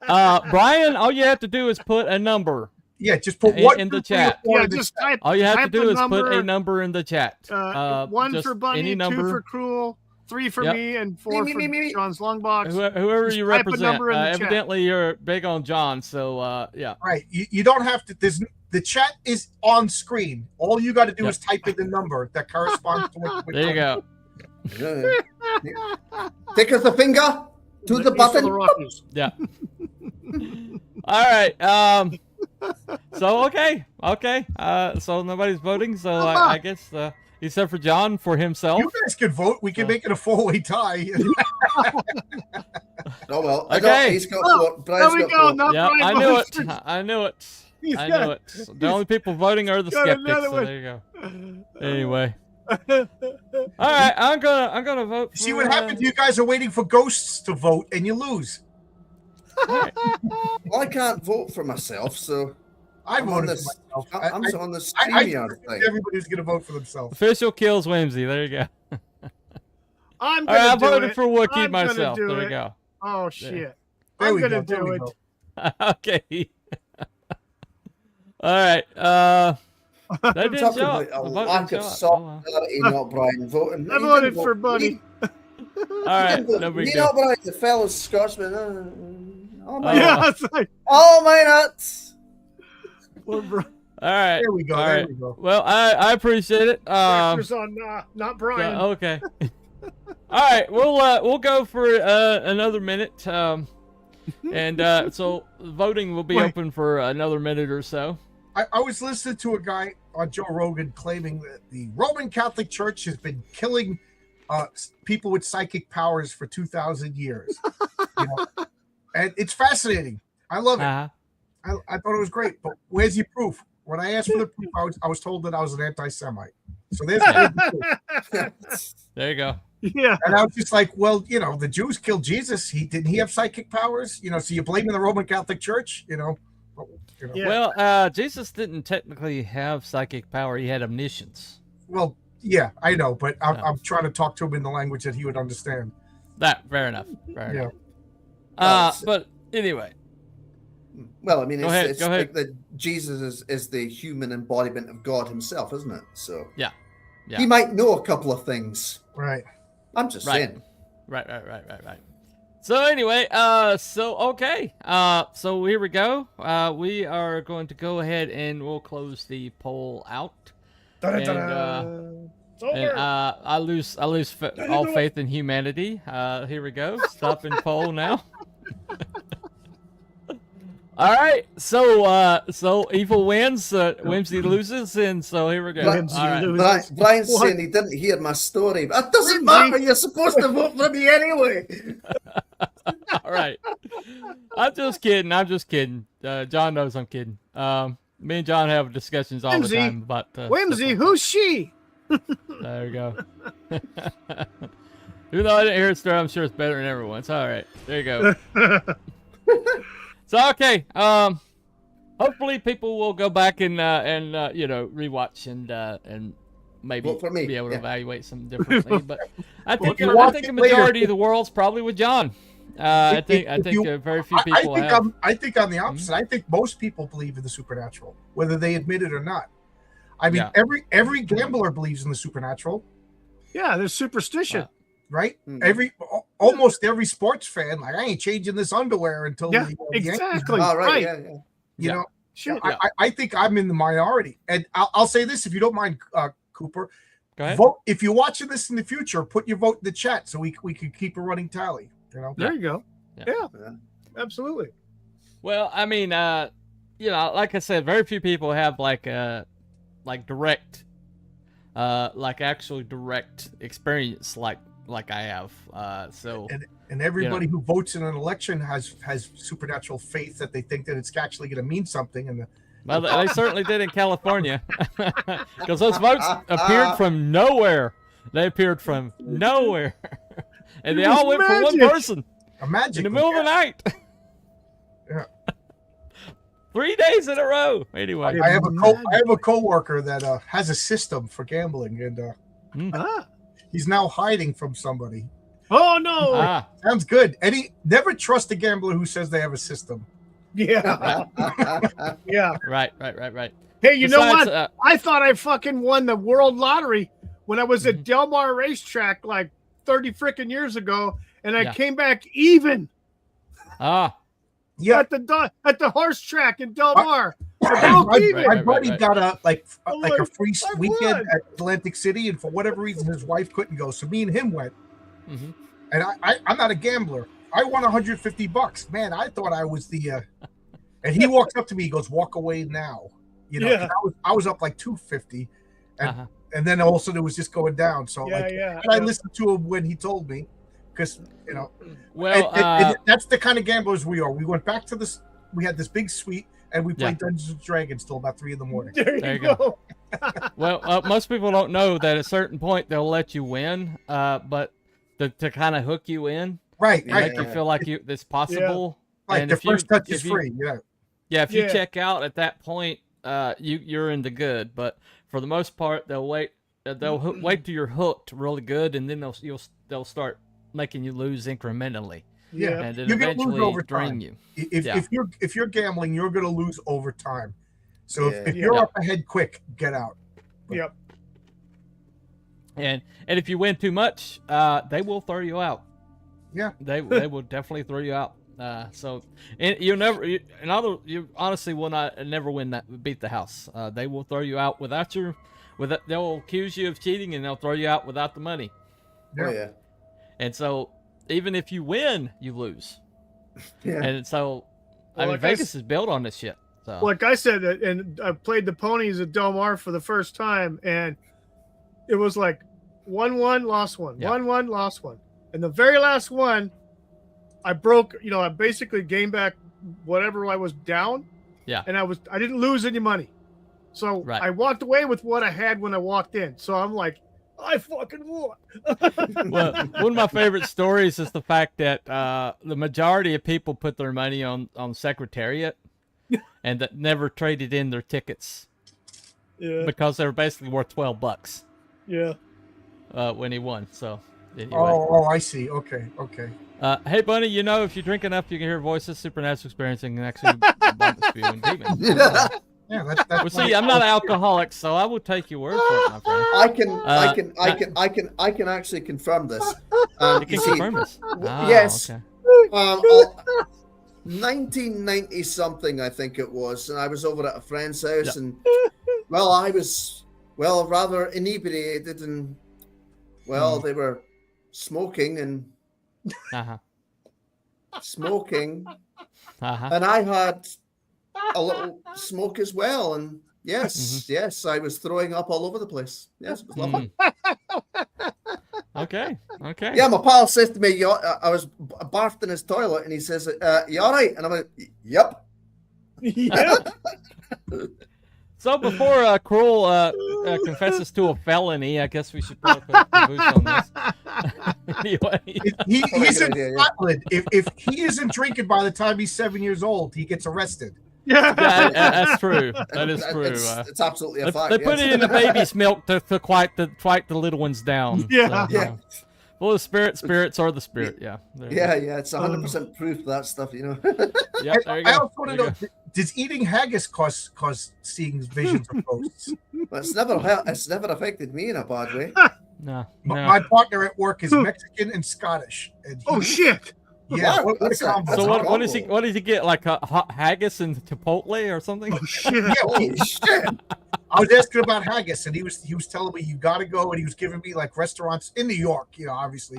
Brian, all you have to do is put a number. Yeah, just put in the chat. Yeah, just type. All you have to do is number, put a number in the chat. 1 for Bunny, 2 for Cruel, 3 for me, and 4 for John's long box. Whoever you represent. Evidently, chat. You're big on John, so yeah. Right. You don't have to. The chat is on screen. All you got to do is type in the number that corresponds to what. There you go. Take us the finger to the button. Yeah. All right. So okay. So nobody's voting. So I guess except for John for himself. You guys could vote. We can make it a 4-way tie. Oh well. Okay. He's got four. There we go. Yeah, I knew it. The only people voting are the skeptics. So there you go. Anyway. All right, I'm gonna vote. See for, what happens? You guys are waiting for ghosts to vote, and you lose. Right. Well, I can't vote for myself, so I I'm on voted this. for myself. I'm on the I StreamYard thing. everybody's going to vote for themselves. Official kills Whimsy. There you go. I'm All right, gonna I do voted it. for Wookiee I'm gonna myself. do There it. you go. Oh shit! There I'm we gonna go, there do we it. go. Okay. All right. That didn't Talking show about up. a The vote lack didn't of show up. Oh, well. solidarity, not Brian voting. I You voted didn't for vote Buddy. All right. No big You deal. know, Brian, the fellow Scotsman. Oh my, Yeah, it's like, oh my nuts! well, bro, All right. There we go. All There right. we go. Well, I appreciate it. Doctor's on not Brian. Okay. All right, we'll go for another minute, and so voting will be Wait. open for another minute or so. I was listening to a guy on Joe Rogan claiming that the Roman Catholic Church has been killing people with psychic powers for 2,000 years. You know? And it's fascinating. I love it. Uh-huh. I thought it was great. But where's your proof? When I asked for the proof, I was told that I was an anti-Semite. So there's the proof. There you go. Yeah. And I was just like, well, you know, the Jews killed Jesus. Didn't he have psychic powers? You know, so you're blaming the Roman Catholic Church? You know. Yeah. Well, Jesus didn't technically have psychic power. He had omniscience. Well, yeah, I know, but I'm trying to talk to him in the language that he would understand. Fair enough. Fair Yeah. enough. But anyway. Well, I mean, Go it's ahead. like that Jesus is the human embodiment of God himself, isn't it? So Yeah. he might know a couple of things. Right. I'm just Right. saying. Right. So anyway, okay. So here we go. We are going to go ahead and we'll close the poll out. And, It's over. and I lose all faith in humanity. Here we go. Stopping poll now. All right. So evil wins. Whimsy loses, and so here we go. Whimsy All right. loses. Brian's What? saying he didn't hear my story. But it doesn't matter. You're supposed to vote for me anyway. All right. I'm just kidding. John knows I'm kidding. Me and John have discussions all Whimsy. the time about Whimsy, stuff who's she? There we go. Even though I didn't hear it start, I'm sure it's better than everyone. It's all right. There you go. So okay. Hopefully people will go back and rewatch and maybe Vote for me. be able to Yeah. evaluate something differently. But I think you watch a it majority later- of the world's probably with John. I think very few people have. I think I'm the opposite. I think most people believe in the supernatural, whether they admit it or not. I mean, Yeah. every gambler believes in the supernatural, Yeah, there's superstition. right? Mhm. Almost every sports fan, like, I ain't changing this underwear until Yeah, the Yankees exactly. All right. Right. Yeah. You Yeah. know, Shit. I think I'm in the minority, and I'll say this, if you don't mind, Cooper. Go ahead. Vote if you're watching this in the future. Put your vote in the chat so we can keep a running tally. You know, There you go. Yeah. Yeah, absolutely. Well, I mean, like I said, very few people have direct, actual direct experience like I have. So and everybody who votes in an election has supernatural faith that they think that it's actually going to mean something. And well, they certainly did in California, because those votes appeared from nowhere. They appeared from nowhere, and It they was all went for one magic. person imagine in the middle of the night. Yeah. 3 days in a row. Anyway. I have a coworker that has a system for gambling, and Ah. he's now hiding from somebody. Oh no. Sounds good. Eddie, never trust a gambler who says they have a system. Yeah. Yeah. Right. Hey, you know Besides, what? I thought I fucking won the world lottery when I was Mm-hmm. at Del Mar racetrack like 30 freaking years ago, and I Yeah. came back even Yeah, at the horse track in Del Mar. I my, broke even. Right. buddy got a I'm like a like, free I weekend won. at Atlantic City, and for whatever reason, his wife couldn't go, so me and him went. Mhm. And I'm not a gambler. I won $150. Man, I thought I was the. And he walks up to me. He goes, "Walk away now." You know, Yeah. 'cause I was up like 250, and Uh-huh. and then all of a sudden it was just going down. So Yeah, like, yeah. and I listened to him when he told me, because Well, and that's the kind of gamblers we are. We went back to this. We had this big suite, and we played Dungeons and Dragons till about 3 a.m. There There you you go. Well, most people don't know that at a certain point they'll let you win, but to kind of hook you in, Right, and right. make you feel like it's possible. Right, And the if you, first touch is if you, free. Yeah. Yeah, if you Yeah. check out at that point, you're in the good. But for the most part, they'll wait. Wait till you're hooked really good, and then they'll start making you lose incrementally. Yeah. And then You're gonna lose eventually over drain time. you. If you're gambling, you're gonna lose over time. So if Yeah. you're Yeah. up ahead quick, get out. Yep. And if you win too much, they will throw you out. Yeah. They will definitely throw you out. So and you honestly will never beat the house. They will throw you out they'll accuse you of cheating, and they'll throw you out without the money. Oh yeah. And so even if you win, you lose. Yeah. And so Well, like Vegas is built on this shit. So Like I said, and I played the ponies at Del Mar for the first time, and it was like 1-1, lost one, Yeah. 1-1, lost one, and the very last one, I broke. I basically gained back whatever I was down. Yeah. And I didn't lose any money, so Right. I walked away with what I had when I walked in. So I'm like, I fucking won. well, one of my favorite stories is the fact that the majority of people put their money on Secretariat, and that never traded in their tickets Yeah. because they were basically worth $12 Yeah. when he won. So anyway. Oh, I see. Okay. Hey, Bunny, if you drink enough, you can hear voices, supernatural experiencing, and actually bump the spewing demons. Yeah, that's Well, see, I'm not an alcoholic, so I will take your word for it, my friend. I can actually confirm this. You can confirm this. Yes. Okay. 1990 something, I think it was, and I was over at a friend's house, Yep. and I was rather inebriated, and they were smoking and Uh-huh. smoking, Uh-huh. and I had a little smoke as well, and yes, I was throwing up all over the place. Yes, it was lovely. Okay. Yeah, my pal says to me, I was barfed in his toilet, and he says, you all right? And I'm like, yep. Yeah. So before Cruel confesses to a felony, I guess we should probably put a caboose on this. Anyway. He's in idea, yeah. Scotland. If he isn't drinking by the time he's 7 years old, he gets arrested. Yeah. That's true. That is true. It's absolutely a fact. They put it in the baby's milk to quiet the little ones down. Yeah. So, Yeah. Well, the spirits are the spirit. Yeah. There you Yeah, it's 100% proof of that stuff, go. Yeah, there you go. I also want There to you know: go. does eating haggis cause seeing visions or ghosts? But it's never affected me in a bad way. No. My partner at work is Mexican and Scottish. And Oh shit. Yeah, Wow, what a that's a- combo. So That's what does he get, like a hot haggis and Chipotle or something? Oh shit. Yeah, Holy shit! I was asking about haggis, and he was telling me you got to go, and he was giving me like restaurants in New York, obviously.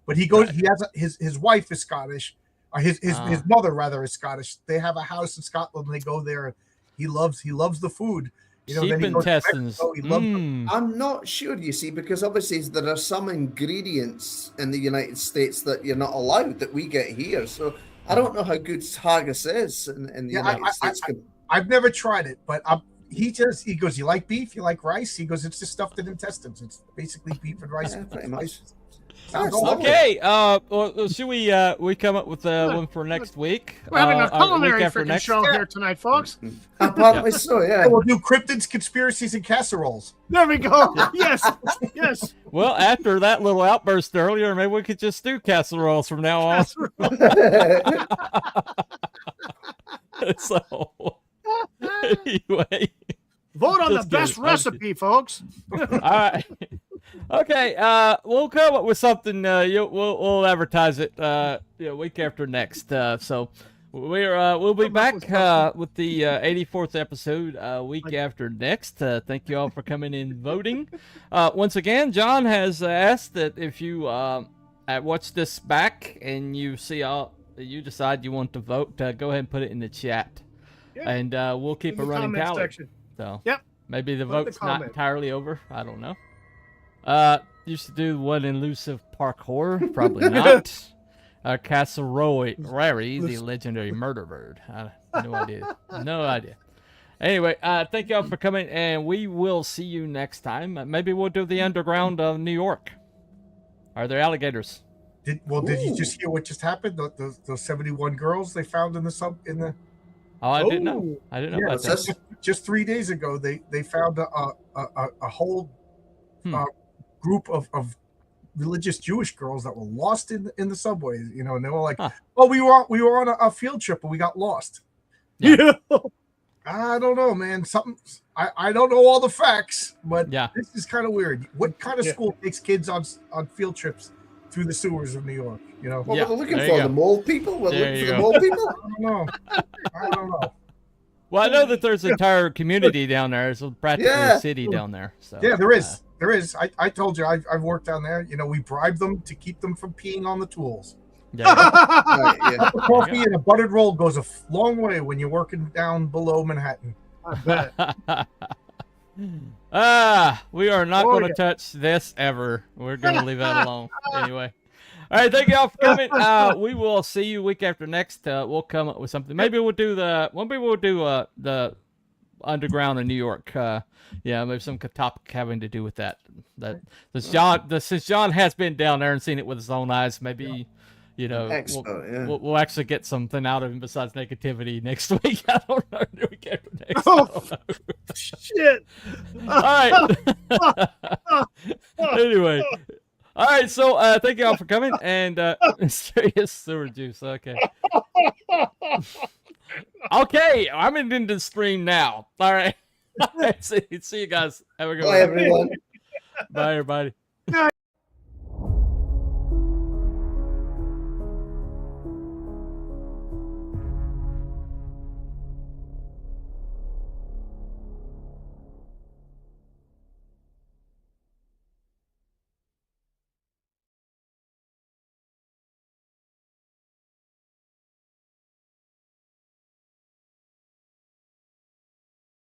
But he goes, right. he has his wife is Scottish, or his mother rather is Scottish. They have a house in Scotland. And they go there, and he loves the food. Sheep then he goes to intestines. Mexico, he loves I'm not sure, you see, because obviously there are some ingredients in the United States that you're not allowed that we get here. So I don't know how good haggis is in the United States. I've never tried it, but he goes, you like beef? You like rice? He goes, it's just stuffed in intestines. It's basically beef and rice. Yeah, pretty much. Sounds That's lovely. Okay. Well, should we come up with one for next week? We're having a week culinary after freaking next? show here tonight, folks. Apparently so, yeah. We'll do cryptids, conspiracies, and casseroles. There we go. Yes. Yes. Well, after that little outburst earlier, maybe we could just do casseroles from now on. So anyway, Vote on the Just best kidding. recipe, folks. all right. Okay, we'll come up with something. We'll advertise it. Week after next. So we'll be back with the 84th episode week after next. Thank you all for coming in voting. Once again, John has asked that if you watch this back and you see you decide you want to vote, go ahead and put it in the chat, and we'll keep In a the running comment tally. section. So Yep. maybe the Put the vote's not comment. entirely over. I don't know. Used to do one elusive park horror. Probably not. Casserole Rary, the legendary murder bird. No idea. No idea. Anyway, thank y'all for coming, and we will see you next time. Maybe we'll do the underground of New York. Are there alligators? Did you just hear what just happened? Those 71 girls they found in the Oh, I didn't know. I didn't know about that. Just 3 days ago, they found a whole group of religious Jewish girls that were lost in the subways. You know, and they were like, "Oh, we were on a field trip, and we got lost." Yeah. I don't know, man. I don't know all the facts, but yeah, this is kind of weird. What kind of school takes kids on field trips through the sewers of New York? You know, what we're looking for the mole people. We're looking for the mole people. I don't know. Well, I know that there's an entire community down there. It's practically a city down there. So yeah, there is. There is. I told you I've worked down there. You know, we bribe them to keep them from peeing on the tools. Yeah. Right, coffee and a buttered roll goes a long way when you're working down below Manhattan. I bet. We are not going to touch this ever. We're going to leave that alone. Anyway. All right, thank y'all for coming. We will see you week after next. We'll come up with something. Maybe we'll do the underground in New York. Maybe some topic having to do with that. Since John has been down there and seen it with his own eyes, maybe we'll actually get something out of him besides negativity next week. I don't know. The week after next. Oh, shit! All right. Anyway. All right, so thank you all for coming, and mysterious sewer juice. Okay. Okay, I'm in the stream now. All right. See you guys. Have a good one. Bye, everyone. Bye, everybody.